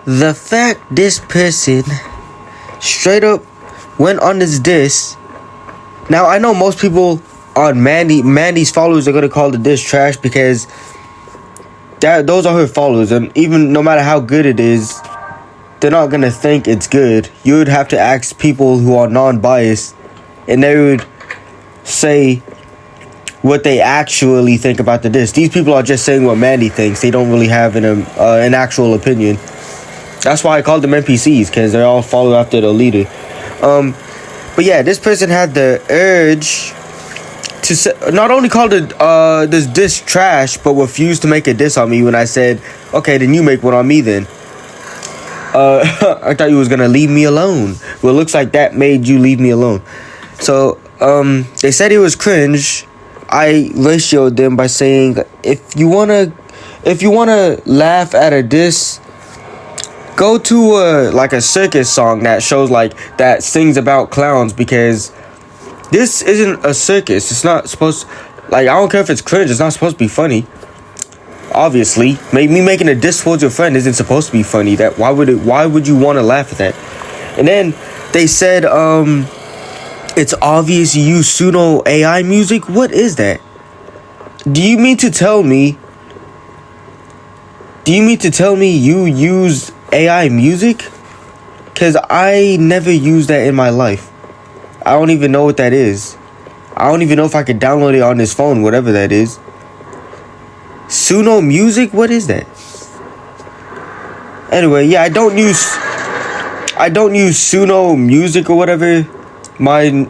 The fact this person straight up went on this diss. Now I know most people on Mandy's followers are gonna call the diss trash because those are her followers, and even no matter how good it is, they're not gonna think it's good. You would have to ask people who are non-biased, and they would say what they actually think about the diss. These people are just saying what Mandy thinks. They don't really have an actual opinion. That's why I called them NPCs, because they all follow after the leader. But yeah, this person had the urge to not only call this diss trash, but refused to make a diss on me when I said, okay, then you make one on me then. I thought you was gonna leave me alone. Well, it looks like that made you leave me alone. So, they said it was cringe. I ratioed them by saying, if you wanna laugh at a diss, go to a circus song that shows that sings about clowns, because this isn't a circus. It's not supposed I don't care if it's cringe, it's not supposed to be funny. Obviously, me making a diss towards your friend isn't supposed to be funny. Why would you want to laugh at that? And then they said it's obvious you use Suno AI music. What is that? Do you mean to tell me you use AI music? Because I never used that in my life. I don't even know what that is. I don't even know if I could download it on this phone, whatever that is. Suno music? What is that? Anyway, yeah, I don't use Suno music or whatever. My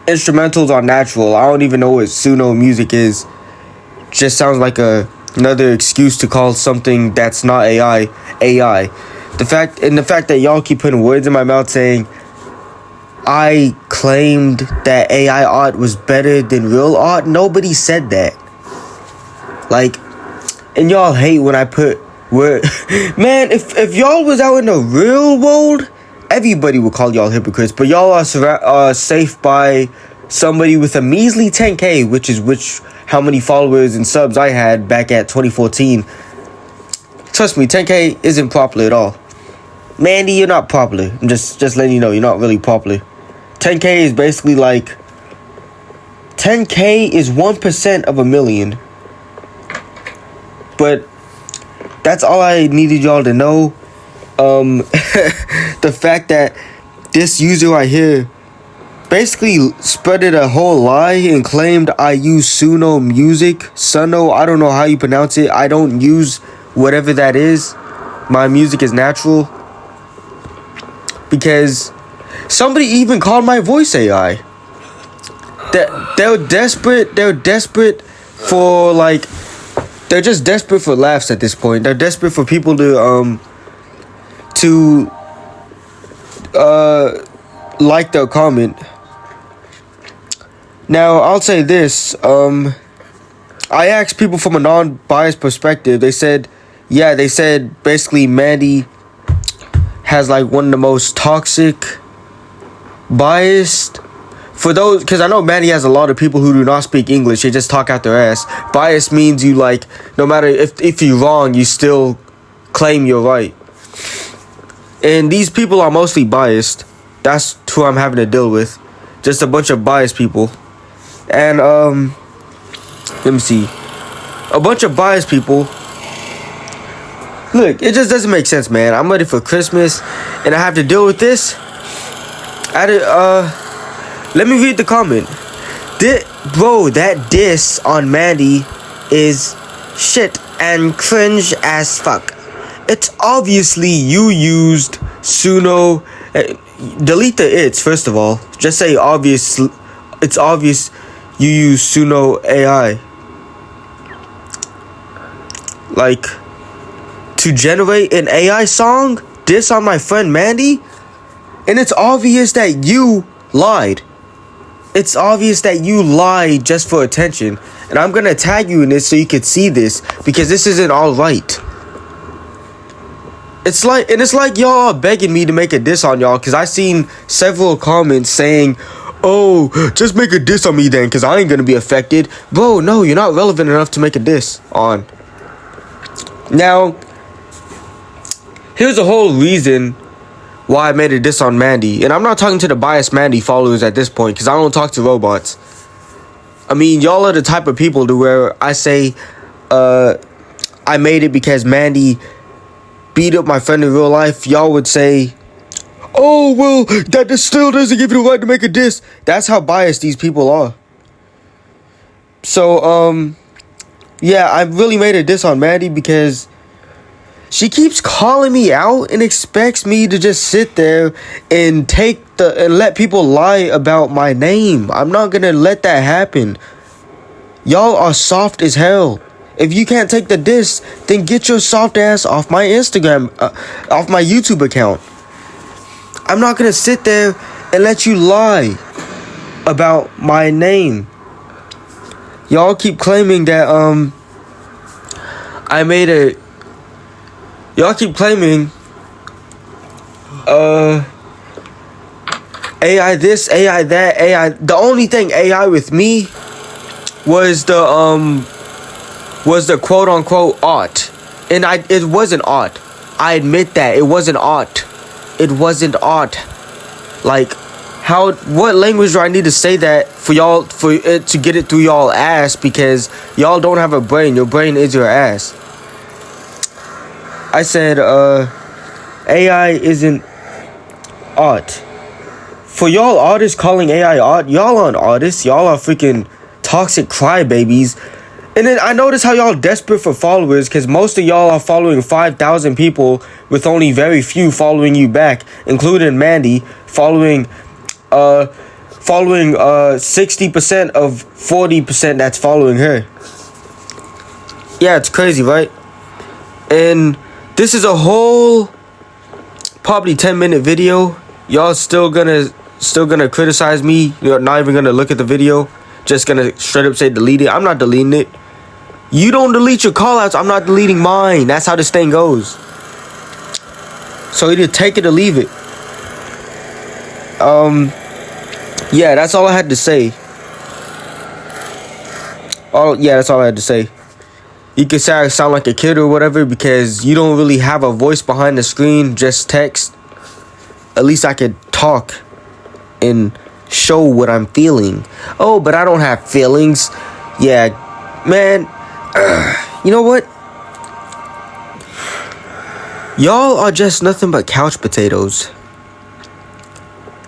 instrumentals are natural. I don't even know what Suno music is. Just sounds like another excuse to call something that's not AI. The fact that y'all keep putting words in my mouth saying I claimed that AI art was better than real art. Nobody said that. And y'all hate when I put word. Man, if y'all was out in the real world, everybody would call y'all hypocrites. But y'all are safe by somebody with a measly 10K, which how many followers and subs I had back at 2014. Trust me, 10K isn't popular at all. Mandy, you're not popular. I'm just letting you know, you're not really popular. 10K is basically 10K is 1% of a million. But that's all I needed y'all to know. The fact that this user right here basically spreaded a whole lie and claimed I use Suno music. Suno, I don't know how you pronounce it. I don't use whatever that is. My music is natural. Because somebody even called my voice AI. They're desperate for they're just desperate for laughs at this point. They're desperate for people to like their comment. Now, I'll say this. I asked people from a non-biased perspective. They said basically Mandy has one of the most toxic, biased. For those, because I know Mandy has a lot of people who do not speak English. They just talk out their ass. Bias means you no matter if you're wrong, you still claim you're right. And these people are mostly biased. That's who I'm having to deal with. Just a bunch of biased people. And let me see. A bunch of biased people. Look, it just doesn't make sense, man. I'm ready for Christmas, and I have to deal with this. Let me read the comment. Bro, that diss on Mandy is shit and cringe as fuck. It's obviously you used Suno. Delete the it's, first of all. Just say obvious. It's obvious you use Suno AI. To generate an AI song? Diss on my friend Mandy? And it's obvious that you lied. It's obvious that you lied just for attention. And I'm gonna tag you in this so you can see this, because this isn't alright. It's like y'all are begging me to make a diss on y'all, because I seen several comments saying, oh, just make a diss on me then, because I ain't gonna be affected. Bro, no, you're not relevant enough to make a diss on. Now, here's the whole reason why I made a diss on Mandy. And I'm not talking to the biased Mandy followers at this point, because I don't talk to robots. I mean, y'all are the type of people to where I say, I made it because Mandy beat up my friend in real life. Y'all would say, oh, well, that still doesn't give you the right to make a diss. That's how biased these people are. So, yeah, I really made a diss on Mandy because she keeps calling me out and expects me to just sit there and and let people lie about my name. I'm not gonna let that happen. Y'all are soft as hell. If you can't take the diss, then get your soft ass off my Instagram, off my YouTube account. I'm not gonna sit there and let you lie about my name. Y'all keep claiming that I made a. Y'all keep claiming AI this, AI that, AI. The only thing AI with me was the quote unquote art. And it wasn't art. I admit that. It wasn't art. It wasn't art. Like, what language do I need to say that for it to get it through y'all ass? Because y'all don't have a brain. Your brain is your ass. I said, AI isn't art. For y'all artists calling AI art, y'all aren't artists. Y'all are freaking toxic crybabies. And then I notice how y'all desperate for followers, because most of y'all are following 5,000 people with only very few following you back, including Mandy, following 60% of 40% that's following her. Yeah, it's crazy, right? And this is a whole probably 10-minute video. Y'all still gonna criticize me. You're not even gonna look at the video. Just gonna straight up say delete it. I'm not deleting it. You don't delete your callouts. I'm not deleting mine. That's how this thing goes. So either take it or leave it. Yeah, that's all I had to say. That's all I had to say. You can say I sound like a kid or whatever because you don't really have a voice behind the screen, just text. At least I could talk and show what I'm feeling. Oh, but I don't have feelings. Yeah, man. You know what? Y'all are just nothing but couch potatoes.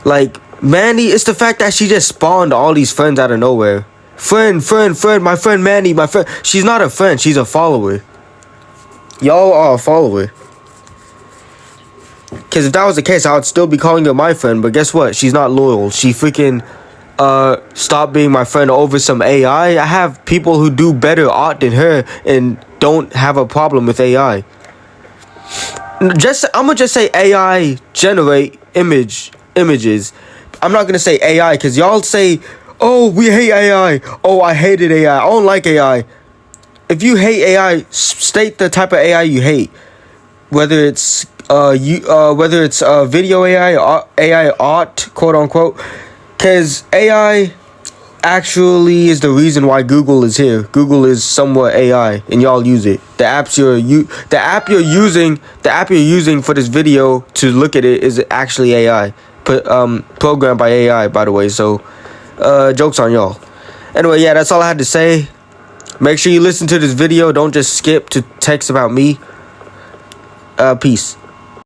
Like, Mandy, it's the fact that she just spawned all these friends out of nowhere. Friend, my friend Mandy, my friend. She's not a friend, she's a follower. Y'all are a follower. Because if that was the case, I would still be calling her my friend. But guess what? She's not loyal. She freaking stopped being my friend over some AI. I have people who do better art than her and don't have a problem with AI. I'm gonna just say AI generate images. I'm not gonna say AI because y'all say, oh, we hate AI. Oh, I hated AI. I don't like AI. If you hate AI, state the type of AI you hate. Whether it's video AI or AI art, quote unquote. Because AI actually is the reason why Google is here. Google is somewhat AI, and y'all use it. The app you're using for this video to look at it is actually AI, programmed by AI, by the way. So, jokes on y'all. Anyway, yeah, that's all I had to say. Make sure you listen to this video. Don't just skip to text about me. Peace.